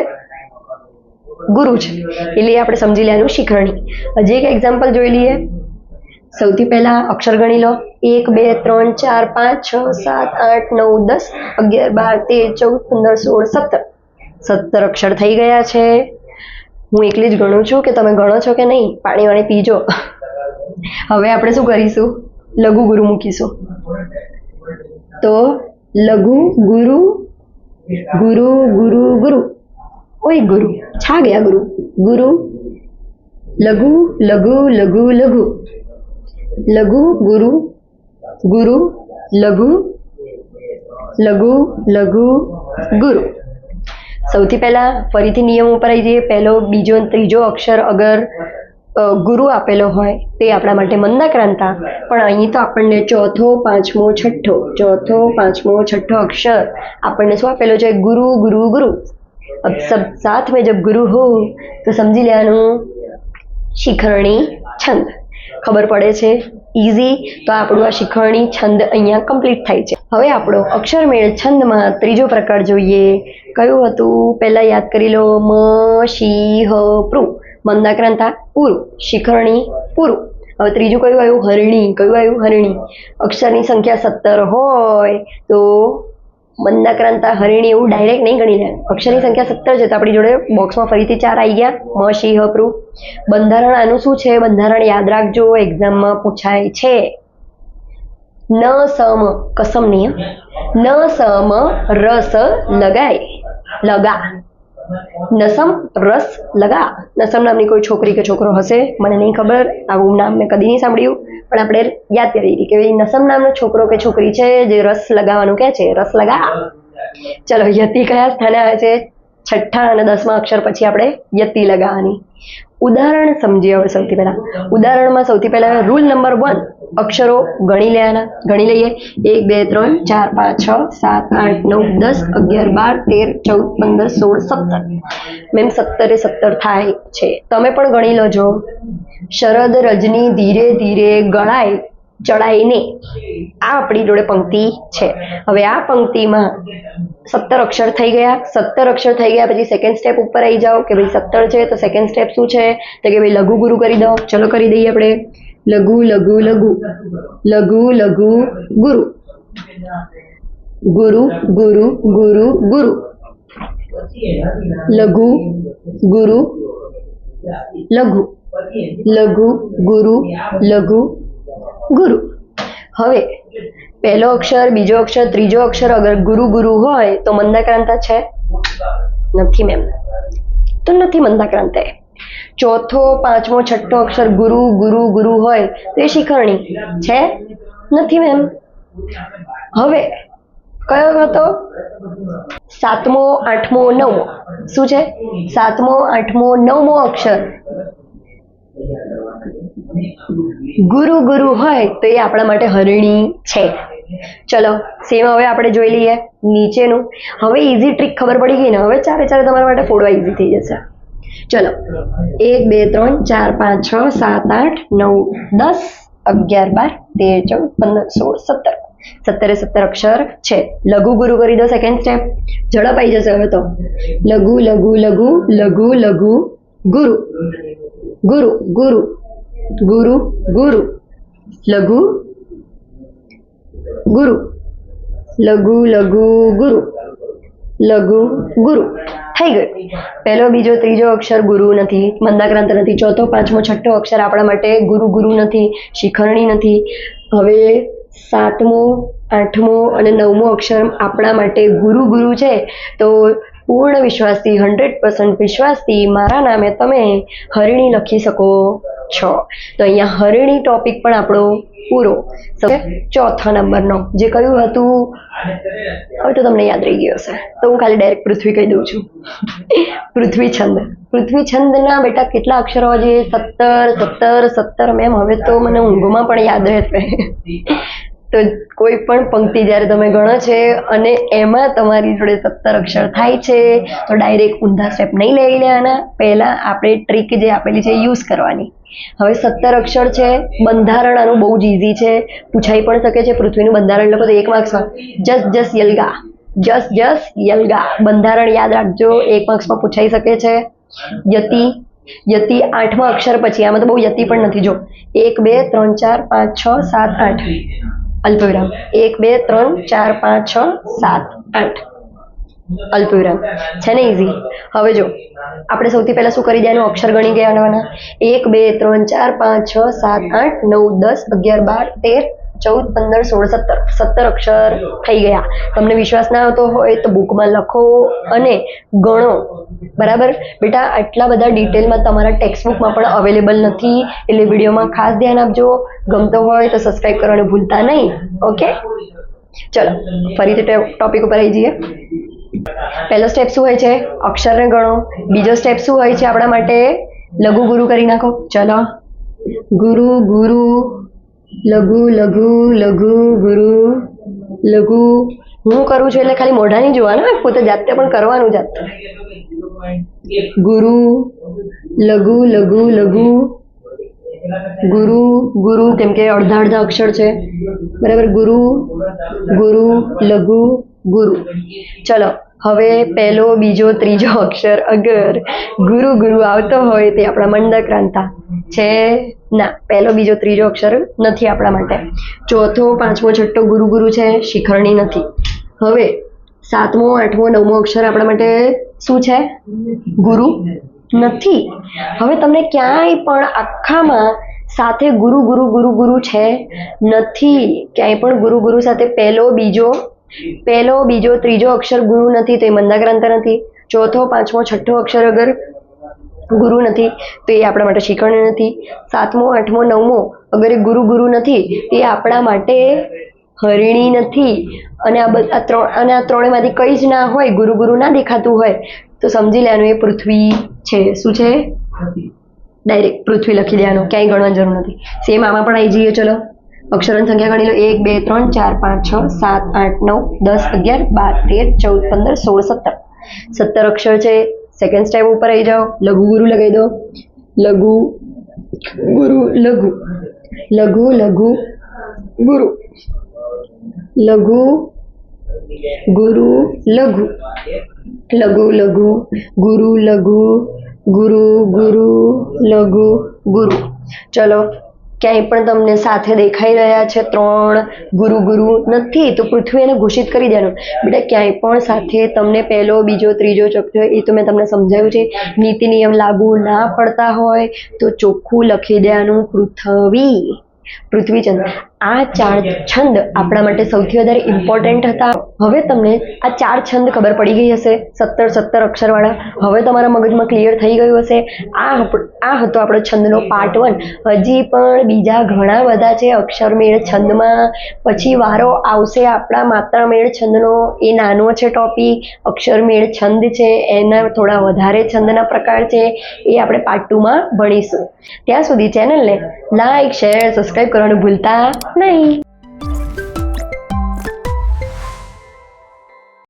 [SPEAKER 1] ગુરુ છે. એટલે આપણે સમજી લેવાનું શિખરણી. હજી એક એક્ઝામ્પલ જોઈ લઈએ. સૌથી પહેલા અક્ષર ગણી લો. 1 2 3 4 5 6 7 8 9 10 11 12 13 14 15 16 17 અક્ષર થઈ ગયા છે. હું એકલી જ ગણું છું કે તમે ગણો છો કે નહીં? પાણી વાણી પીજો. હવે આપણે શું કરીશું? લઘુ ગુરુ મૂકીશું. તો લઘુ ગુરુ ગુરુ ગુરુ ગુરુ. ઓય ગુરુ છા ગયા. ગુરુ ગુરુ. લઘુ લઘુ લઘુ લઘુ. લઘુ ગુરુ ગુરુ લઘુ લઘુ લઘુ ગુરુ. સૌથી પહેલા ફરીથી નિયમ ઉપર આવી જઈએ. પહેલો, બીજો, ત્રીજો અક્ષર અગર ગુરુ આપેલો હોય તે આપણા માટે મંદાક્રાંતા. પણ અહીં તો આપણને ચોથો, પાંચમો, છઠ્ઠો, ચોથો, પાંચમો, છઠ્ઠો અક્ષર આપણને શું આપેલો છે? ગુરુ ગુરુ ગુરુ. अब सब साथ में जब गुरु हो तो समझी लेવાનું શિખરણી છંદ. ખબર પડે છે? ઇઝી. તો આપણું આ શિખરણી છંદ અહીંયા કમ્પ્લીટ થાય છે. હવે આપણો અક્ષરમેળ છંદમાં ત્રીજો પ્રકાર જોઈએ. કયું હતું? પહેલા યાદ કરી લો. મ શી હ પ્રુ. મંદાક્રાંતા પૂરું, શિખરણી પૂરું. હવે ત્રીજું કયું આવ્યું? હરણી. કયું આવ્યું? હરણી. અક્ષરની સંખ્યા 17 હોય તો મંદાક્રાંતા હરણી એવું ડાયરેક્ટ નહીં ગણી લે. અક્ષરની સંખ્યા 17 છે તો આપણી જોડે બોક્સમાં ફરીથી 4 આવી ગયા. મ શી હ પ્રૂ. બંધારણ આનું શું છે? બંધારણ યાદ રાખજો, એક્ઝામમાં પૂછાય છે. ન સમ કસમ નહીં, ન સમ રસ લગાય લગા. નસમ રસ લગા. નસમ નામની કોઈ છોકરી કે છોકરો હશે, મને નહીં ખબર, આવું નામ મેં કદી નહીં સાંભળ્યું, પણ આપણે યાદ કરી હતી કે નસમ નામનો છોકરો કે છોકરી છે જે રસ લગાવવાનું કહે છે, રસ લગા. ચલો, યતિ કયા સ્થાને આવે છે? 6ઠ્ઠા અને 10મા અક્ષર પછી આપણે યતિ લગાવવાની. ઉદાહરણ સમજીએ હવે સૌથી પહેલા. ઉદાહરણમાં સૌથી પહેલા રૂલ નંબર 1, અક્ષરો ગણી લેવાના. ગણી લઈએ. 1 2 3 4 5 6 7 8 9 10 11 12 13 14 15 16 17. મેમ 17 17 થાય છે, તમે પણ ગણી લેજો. શરદ રજની ધીરે ધીરે ગળાય ચડાઈને, આ આપણી જોડે પંક્તિ છે. હવે આ પંક્તિમાં 17 અક્ષર થઈ ગયા. 17 અક્ષર થઈ ગયા પછી સેકન્ડ સ્ટેપ ઉપર આવી જાઓ કે ભાઈ 17 છે તો સેકન્ડ સ્ટેપ શું છે? તો કે ભાઈ લઘુ ગુરુ કરી દો. ચલો કરી દઈએ આપણે. લઘુ લઘુ લઘુ, લઘુ લઘુ ગુરુ, ગુરુ ગુરુ ગુરુ ગુરુ, લઘુ ગુરુ લઘુ, લઘુ ગુરુ લઘુ ગુરુ. હવે પહેલો અક્ષર, બીજો અક્ષર, ત્રીજો અક્ષર અગર ગુરુ ગુરુ હોય તો મંદાક્રાંતા છે? નથી મેમ, તો નથી મંદાક્રાંતા. ચોથો, પાંચમો, છઠ્ઠો અક્ષર ગુરુ ગુરુ ગુરુ હોય તો એ શિખરણી છે? નથી મેમ. હવે કયો હતો? 7મો, 8મો, 9મો. શું છે? 7મો, 8મો, 9મો અક્ષર ગુરુ ગુરુ હોય તો એ આપણા માટે હરણી છે. ચલો સેમ હવે આપણે જોઈ લઈએ નીચેનું. હવે ઈઝી ટ્રીક ખબર પડી ગઈ ને? હવે ચારે તમારા માટે ફોડવા ઈઝી થઈ જશે. ચલો 1 2 3 4 5 6 7 8 9 10 11 12 13 14 15 16 17. 17 અક્ષર છે. લઘુ ગુરુ કરી દો સેકન્ડ સ્ટેપ. ઝડપ આવી જશે હવે તો. લઘુ લઘુ લઘુ લઘુ લઘુ ગુરુ, ગુરુ ગુરુ ગુરુ ગુરુ, લઘુ ગુરુ, લઘુ લઘુ ગુરુ, લઘુ ગુરુ. થઈ ગયું. પહેલો, બીજો, ત્રીજો અક્ષર ગુરુ નથી, મંદાક્રાંત નથી. ચોથો, પાંચમો, છઠ્ઠો અક્ષર આપણા માટે ગુરુ ગુરુ નથી, શિખરણી નથી. હવે 7મો, 8મો અને 9મો અક્ષર આપણા માટે ગુરુ ગુરુ છે. તો પૂર્ણ વિશ્વાસથી 100% વિશ્વાસથી મારા નામે તમે હરિણી લખી શકો છો. તો અહીંયા હરિણી ટોપિક પણ આપણો પૂરો. ચોથા નંબરનો જે કયું હતું હવે તો તમને યાદ રહી ગયો હશે, તો હું ખાલી ડાયરેક્ટ પૃથ્વી કહી દઉં છું. પૃથ્વી છંદ. પૃથ્વી છંદના બેટા કેટલા અક્ષર હોવા જોઈએ? 17 17 17. મેમ હવે તો મને ઊંઘમાં પણ યાદ રહેશે. તો કોઈ પણ પંક્તિ જ્યારે તમે ગણો છે અને એમાં તમારી જોડે 17 અક્ષર થાય છે તો ડાયરેક્ટ ઊંધા સ્ટેપ નહીં લઈ લેવાના. પહેલાં આપણે ટ્રીક જે આપેલી છે યુઝ કરવાની. હવે 17 અક્ષર છે. બંધારણ આનું બહુ જ ઇઝી છે, પૂછાઈ પણ શકે છે. પૃથ્વીનું બંધારણ લખો તો 1 માર્ક્સમાં જસ જસ યલગા, જસ જસ યલગા બંધારણ યાદ રાખજો, 1 માર્ક્સમાં પૂછાઈ શકે છે. યતિ. યતિ 8મા અક્ષર પછી, આમાં તો બહુ યતિ પણ નથી. જો 1 2 3 4 5 6 7 8 અલ્પવિરામ. 1 2 3 4 5 6 7 8 અલ્પવિરામ. છે ને ઇઝી? હવે જો આપણે સૌથી પહેલા શું કરી દેવાનું? અક્ષર ગણી ગયા. 1 2 3 4 5 6 7 8 9 10 11 12 13 14 15 16 17 અક્ષર થઈ ગયા. તમને વિશ્વાસ ના આવતો હોય તો બુકમાં લખો અને ગણો. બરાબર બેટા? આટલા બધા ડિટેલમાં તમારા ટેક્સ્ટબુકમાં પણ અવેલેબલ નથી, એટલે વિડીયોમાં ખાસ ધ્યાન આપજો. ગમતો હોય તો સબસ્ક્રાઈબ કરવાનું ભૂલતા નહીં. ઓકે, ચલો ફરીથી ટોપિક ઉપર આવી જઈએ. પહેલો સ્ટેપ શું હોય છે? અક્ષરને ગણો. બીજો સ્ટેપ શું હોય છે આપણા માટે? લઘુ ગુરુ કરી નાખો. ચલો ગુરુ ગુરુ, લઘુ લઘુ લઘુ ગુરુ, લઘુ. હું કરું છું એટલે ખાલી મોઢા નહીં જોવાના, પોતે જાતે પણ કરવાનું. જાતે ગુરુ, લઘુ લઘુ લઘુ ગુરુ ગુરુ, કેમ કે અડધા અડધા અક્ષર છે. બરાબર? ગુરુ ગુરુ લઘુ ગુરુ. ચલો હવે પહેલો, બીજો, ત્રીજો અક્ષર અગર ગુરુ ગુરુ આવતો હોય તે આપણા મંદાક્રાંતા. છે? ના, પહેલો બીજો ત્રીજો અક્ષર નથી આપણા માટે. ચોથો પાંચમો છઠ્ઠો ગુરુ ગુરુ છે, શિખરણી નથી. હવે સાતમો આઠમો નવમો અક્ષર આપણા માટે શું છે? ગુરુ નથી. હવે તમને ક્યાંય પણ આખામાં સાથે ગુરુ ગુરુ ગુરુ ગુરુ છે નથી. ક્યાંય પણ ગુરુ ગુરુ સાથે પહેલો બીજો ત્રીજો અક્ષર ગુરુ નથી તો એ મંદાક્રાંત નથી. ચોથો પાંચમો છઠ્ઠો અક્ષર અગર ગુરુ નથી તો એ આપણા માટે શિખરણી નથી. સાતમો આઠમો નવમો અગર એ ગુરુ ગુરુ નથી એ આપણા માટે હરિણી નથી. અને આ ત્રણેયમાંથી કંઈ જ ના હોય, ગુરુ ગુરુ ના દેખાતું હોય તો સમજી લેવાનું એ પૃથ્વી છે. શું છે? ડાયરેક્ટ પૃથ્વી લખી દેવાનું, ક્યાંય ગણવાની જરૂર નથી. સેમ આમાં પણ આવી જઈએ. ચલો અક્ષરોની સંખ્યા ગણી લો. 1 2 3 4 5 6 7 8 9 10 11 12 13 14 15 16 17 અક્ષર છે. સેકન્ડ સ્ટેપ ઉપર આવી જાઓ. લઘુ ગુરુ લગાવી દો. લઘુ ગુરુ લઘુ લઘુ લઘુ ગુરુ લઘુ ગુરુ લઘુ લઘુ લઘુ ગુરુ લઘુ ગુરુ ગુરુ લઘુ ગુરુ. ચલો ક્યાંય પણ તમને સાથે દેખાઈ રહ્યા છે ત્રણ ગુરુ ગુરુ નથી તો પૃથ્વી એને ઘોષિત કરી દેવાનું. બેટા ક્યાંય પણ સાથે તમને પહેલો બીજો ત્રીજો ચોથો એ તો મેં તમને સમજાવ્યું છે. નીતિ નિયમ લાગુ ના પડતા હોય તો ચોખ્ખું લખી દેવાનું પૃથ્વીચંદ્ર. આ 4 છંદ આપણા માટે સૌથી વધારે ઇમ્પોર્ટન્ટ હતા. હવે તમને આ 4 છંદ ખબર પડી ગઈ હશે, 17 અક્ષરવાળા. હવે તમારા મગજમાં ક્લિયર થઈ ગયું હશે. આ હતો આપણો છંદનો પાર્ટ 1. હજી પણ બીજા ઘણા બધા છે અક્ષરમેળ છંદમાં. પછી વારો આવશે આપણા માત્રામેળ છંદનો. એ નાનો છે ટોપિક. અક્ષરમેળ છંદ છે એના થોડા વધારે છંદના પ્રકાર છે, એ આપણે પાર્ટ 2માં ભણીશું. ત્યાં સુધી ચેનલને લાઈક શેર સબસ્ક્રાઈબ કરવાનું ભૂલતા નહીં.